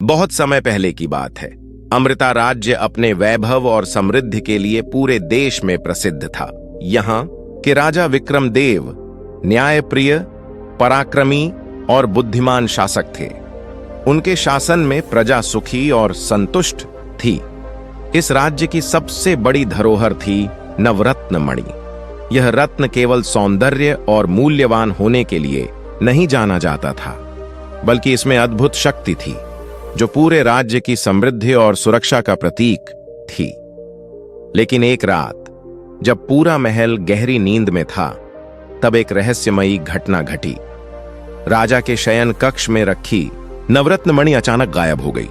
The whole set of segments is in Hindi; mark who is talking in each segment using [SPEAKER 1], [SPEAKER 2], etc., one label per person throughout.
[SPEAKER 1] बहुत समय पहले की बात है। अमृता राज्य अपने वैभव और समृद्धि के लिए पूरे देश में प्रसिद्ध था। यहाँ के राजा विक्रमदेव न्यायप्रिय, पराक्रमी और बुद्धिमान शासक थे। उनके शासन में प्रजा सुखी और संतुष्ट थी। इस राज्य की सबसे बड़ी धरोहर थी नवरत्न मणि। यह रत्न केवल सौंदर्य और मूल्यवान होने के लिए नहीं जाना जाता था, बल्कि इसमें अद्भुत शक्ति थी जो पूरे राज्य की समृद्धि और सुरक्षा का प्रतीक थी। लेकिन एक रात जब पूरा महल गहरी नींद में था, तब एक रहस्यमयी घटना घटी। राजा के शयन कक्ष में रखी नवरत्न मणि अचानक गायब हो गई।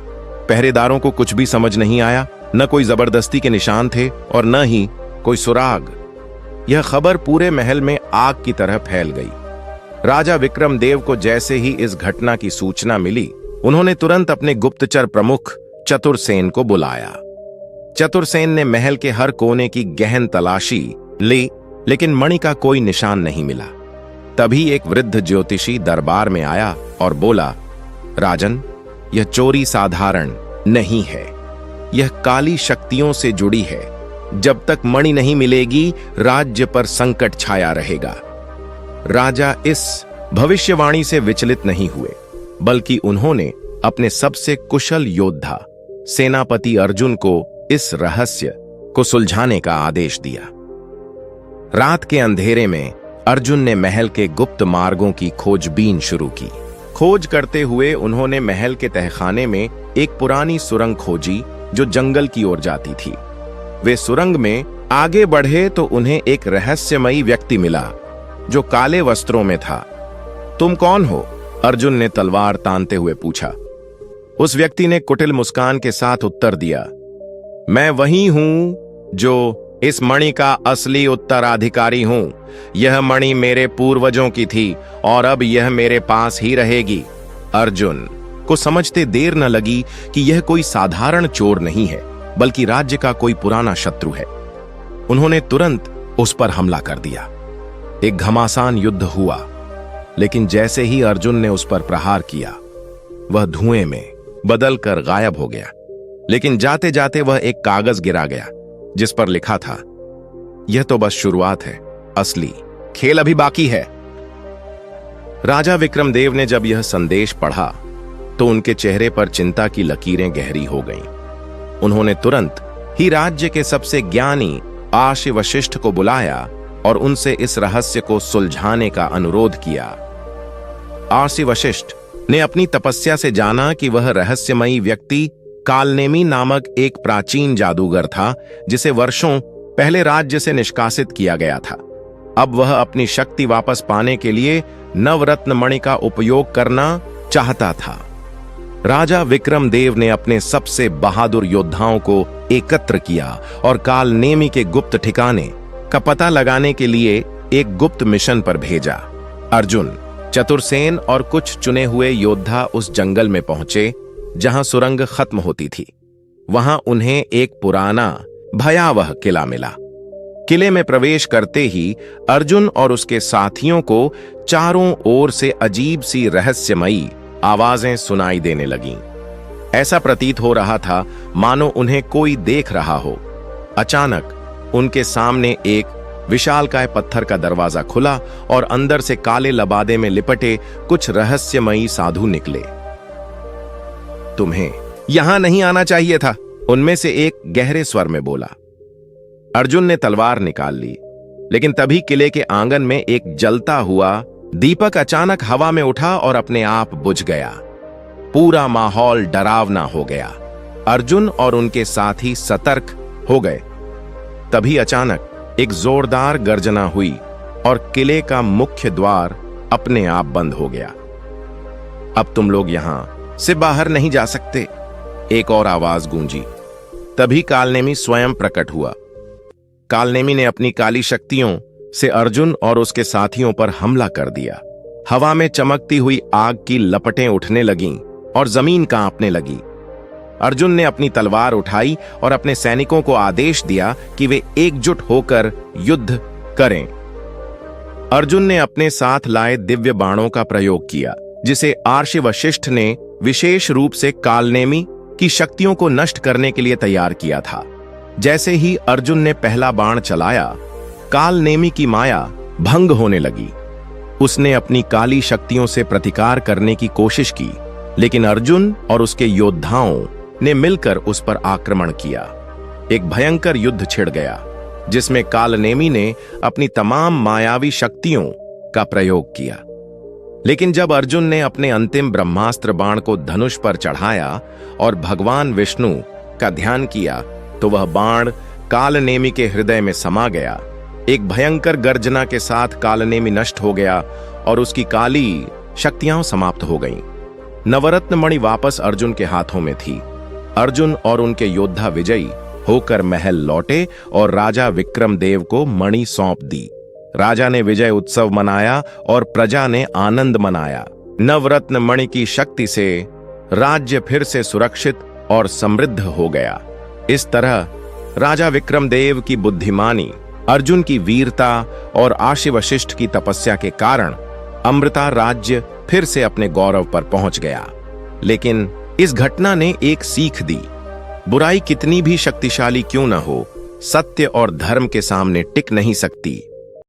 [SPEAKER 1] पहरेदारों को कुछ भी समझ नहीं आया। न कोई जबरदस्ती के निशान थे और न ही कोई सुराग। यह खबर पूरे महल में आग की तरह फैल गई। राजा विक्रमदेव को जैसे ही इस घटना की सूचना मिली, उन्होंने तुरंत अपने गुप्तचर प्रमुख चतुरसेन को बुलाया। चतुरसेन ने महल के हर कोने की गहन तलाशी ली, लेकिन मणि का कोई निशान नहीं मिला। तभी एक वृद्ध ज्योतिषी दरबार में आया और बोला, राजन, यह चोरी साधारण नहीं है, यह काली शक्तियों से जुड़ी है। जब तक मणि नहीं मिलेगी, राज्य पर संकट छाया रहेगा। राजा इस भविष्यवाणी से विचलित नहीं हुए, बल्कि उन्होंने अपने सबसे कुशल योद्धा सेनापति अर्जुन को इस रहस्य को सुलझाने का आदेश दिया। रात के अंधेरे में अर्जुन ने महल के गुप्त मार्गों की खोजबीन शुरू की। खोज करते हुए उन्होंने महल के तहखाने में एक पुरानी सुरंग खोजी जो जंगल की ओर जाती थी। वे सुरंग में आगे बढ़े तो उन्हें एक रहस्यमयी व्यक्ति मिला जो काले वस्त्रों में था। तुम कौन हो? अर्जुन ने तलवार तानते हुए पूछा। उस व्यक्ति ने कुटिल मुस्कान के साथ उत्तर दिया, मैं वही हूं जो इस मणि का असली उत्तराधिकारी हूं। यह मणि मेरे पूर्वजों की थी और अब यह मेरे पास ही रहेगी। अर्जुन को समझते देर न लगी कि यह कोई साधारण चोर नहीं है, बल्कि राज्य का कोई पुराना शत्रु है। उन्होंने तुरंत उस पर हमला कर दिया। एक घमासान युद्ध हुआ, लेकिन जैसे ही अर्जुन ने उस पर प्रहार किया, वह धुएं में बदलकर गायब हो गया। लेकिन जाते जाते वह एक कागज गिरा गया जिस पर लिखा था, यह तो बस शुरुआत है, असली खेल अभी बाकी है। राजा विक्रमदेव ने जब यह संदेश पढ़ा तो उनके चेहरे पर चिंता की लकीरें गहरी हो गईं। उन्होंने तुरंत ही राज्य के सबसे ज्ञानी आर्षि वशिष्ठ को बुलाया और उनसे इस रहस्य को सुलझाने का अनुरोध किया। आर्षि वशिष्ठ ने अपनी तपस्या से जाना कि वह रहस्यमयी व्यक्ति कालनेमी नामक एक प्राचीन जादूगर था, जिसे वर्षों पहले राज्य से निष्कासित किया गया था। अब वह अपनी शक्ति वापस पाने के लिए नवरत्न मणि का उपयोग करना चाहता था। राजा विक्रमदेव ने अपने सबसे बहादुर योद्धाओं को एकत्र किया और कालनेमी के गुप्त ठिकाने का पता लगाने के लिए एक गुप्त मिशन पर भेजा। अर्जुन, चतुरसेन और कुछ चुने हुए योद्धा उस जंगल में पहुंचे जहां सुरंग खत्म होती थी। वहां उन्हें एक पुराना भयावह किला मिला। किले में प्रवेश करते ही अर्जुन और उसके साथियों को चारों ओर से अजीब सी रहस्यमयी आवाजें सुनाई देने लगीं। ऐसा प्रतीत हो रहा था मानो उन्हें कोई देख रहा हो। अचानक उनके सामने एक विशालकाय पत्थर का दरवाजा खुला और अंदर से काले लबादे में लिपटे कुछ रहस्यमयी साधु निकले। तुम्हें यहां नहीं आना चाहिए था, उनमें से एक गहरे स्वर में बोला। अर्जुन ने तलवार निकाल ली, लेकिन तभी किले के आंगन में एक जलता हुआ दीपक अचानक हवा में उठा और अपने आप बुझ गया। पूरा माहौल डरावना हो गया। अर्जुन और उनके साथी सतर्क हो गए। तभी अचानक एक जोरदार गर्जना हुई और किले का मुख्य द्वार अपने आप बंद हो गया। अब तुम लोग यहां से बाहर नहीं जा सकते, एक और आवाज गूंजी। तभी कालनेमी स्वयं प्रकट हुआ। कालनेमी ने अपनी काली शक्तियों से अर्जुन और उसके साथियों पर हमला कर दिया। हवा में चमकती हुई आग की लपटें उठने लगीं और जमीन कांपने लगी। अर्जुन ने अपनी तलवार उठाई और अपने सैनिकों को आदेश दिया कि वे एकजुट होकर युद्ध करें। अर्जुन ने अपने साथ लाए दिव्य बाणों का प्रयोग किया, जिसे आर्षि वशिष्ठ ने विशेष रूप से कालनेमी की शक्तियों को नष्ट करने के लिए तैयार किया था। जैसे ही अर्जुन ने पहला बाण चलाया, कालनेमी की माया भंग होने लगी। उसने अपनी काली शक्तियों से प्रतिकार करने की कोशिश की, लेकिन अर्जुन और उसके योद्धाओं ने मिलकर उस पर आक्रमण किया। एक भयंकर युद्ध छिड़ गया, जिसमें कालनेमी ने अपनी तमाम मायावी शक्तियों का प्रयोग किया। लेकिन जब अर्जुन ने अपने अंतिम ब्रह्मास्त्र बाण को धनुष पर चढ़ाया और भगवान विष्णु का ध्यान किया, तो वह बाण कालनेमी के हृदय में समा गया। एक भयंकर गर्जना के साथ कालनेमी नष्ट हो गया और उसकी काली शक्तियां समाप्त हो गईं। नवरत्न मणि वापस अर्जुन के हाथों में थी। अर्जुन और उनके योद्धा विजयी होकर महल लौटे और राजा विक्रमदेव को मणि सौंप दी। राजा ने विजय उत्सव मनाया और प्रजा ने आनंद मनाया। नवरत्न मणि की शक्ति से राज्य फिर से सुरक्षित और समृद्ध हो गया। इस तरह राजा विक्रमदेव की बुद्धिमानी, अर्जुन की वीरता और आशि वशिष्ठ की तपस्या के कारण अमृता राज्य फिर से अपने गौरव पर पहुंच गया। लेकिन इस घटना ने एक सीख दी। बुराई कितनी भी शक्तिशाली क्यों न हो, सत्य और धर्म के सामने टिक नहीं सकती।